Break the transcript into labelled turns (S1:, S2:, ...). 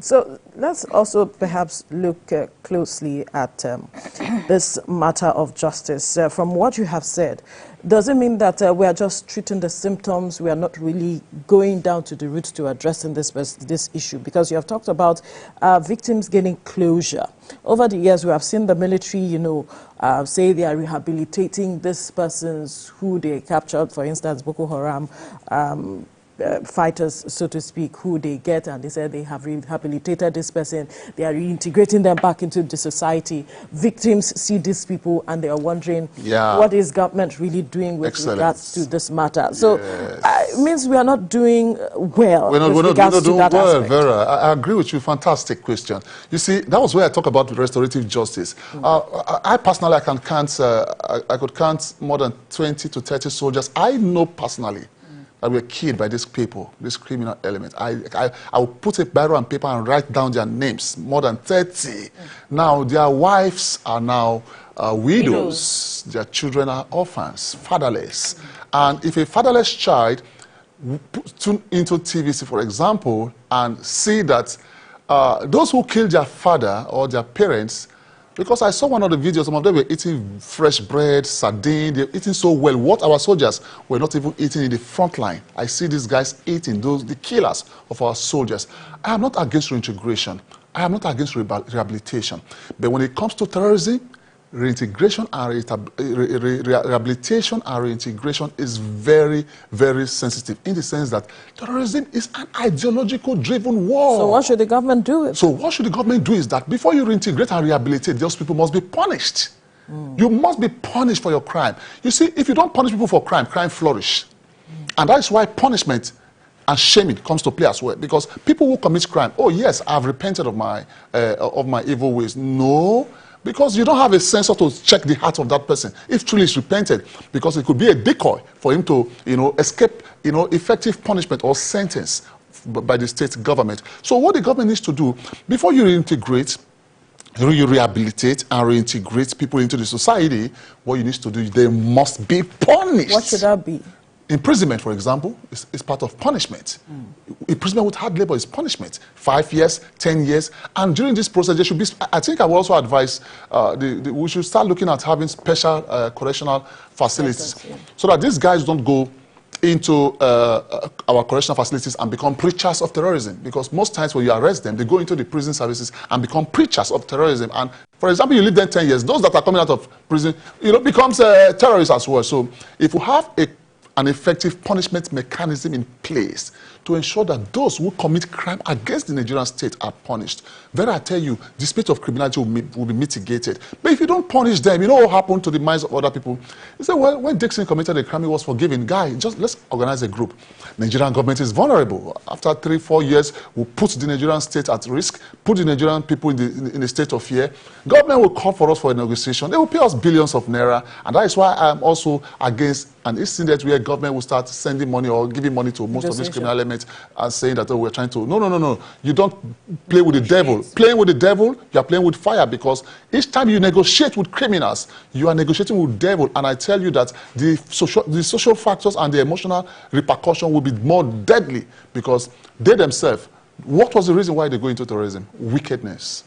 S1: So let's also perhaps look closely at this matter of justice. From what you have said, does it mean that we are just treating the symptoms, we are not really going down to the roots to addressing this issue? Because you have talked about victims getting closure. Over the years, we have seen the military, say they are rehabilitating these persons who they captured, for instance, Boko Haram, fighters, so to speak, who they get, and they said they have rehabilitated this person, they are reintegrating them back into the society. Victims see these people and they are wondering, what is government really doing with regards to this matter? So it means we are not doing well. We're not doing well,
S2: Vera. I agree with you. Fantastic question. You see, that was where I talk about restorative justice. I personally, I could count more than 20 to 30 soldiers I know personally that were killed by these people, this criminal element. I will put a biro and paper and write down their names, more than 30. Now, their wives are now widows. Their children are orphans, fatherless. And if a fatherless child tune into TVC, for example, and see that those who killed their father or their parents, because I saw one of the videos, some of them were eating fresh bread, sardine, they're eating so well. What our soldiers were not even eating in the front line. I see these guys eating, the killers of our soldiers. I am not against reintegration. I am not against rehabilitation. But when it comes to terrorism, reintegration and rehabilitation and reintegration is very, very sensitive, in the sense that terrorism is an ideological driven war.
S1: So what should the government do?
S2: So what should the government do is that before you reintegrate and rehabilitate, those people must be punished. You must be punished for your crime. You see, if you don't punish people for crime, crime flourish. And that's why punishment and shaming comes to play as well. Because people who commit crime, oh yes, I've repented of my evil ways. No. Because you don't have a sensor to check the heart of that person, if truly is repented, because it could be a decoy for him to, escape, effective punishment or sentence by the state government. So what the government needs to do, before you reintegrate, you rehabilitate and reintegrate people into the society, what you need to do, they must be punished.
S1: What should that be?
S2: Imprisonment, for example, is part of punishment. Imprisonment with hard labor is punishment. 5 years, 10 years. And during this process, there should be, I think I will also advise, we should start looking at having special correctional facilities, so that these guys don't go into our correctional facilities and become preachers of terrorism. Because most times when you arrest them, they go into the prison services and become preachers of terrorism. And for example, you live there 10 years, those that are coming out of prison, becomes terrorists as well. So if you have an effective punishment mechanism in place to ensure that those who commit crime against the Nigerian state are punished, then I tell you, the spate of criminality will be mitigated. But if you don't punish them, you know what happened to the minds of other people? You say, well, when Dickson committed a crime, he was forgiven. Guy, just let's organize a group. Nigerian government is vulnerable. After 3-4 years, we'll put the Nigerian state at risk, put the Nigerian people in a state of fear. Government will call for us for a negotiation. They will pay us billions of naira. And that is why I'm also against an incident where government will start sending money or giving money to most of these criminal elements and saying that, oh, we're trying to... No. You don't play with the devil. Playing with the devil, you are playing with fire, because each time you negotiate with criminals, you are negotiating with the devil. And I tell you that the social factors and the emotional repercussion will be more deadly, because they themselves, what was the reason why they go into terrorism? Wickedness.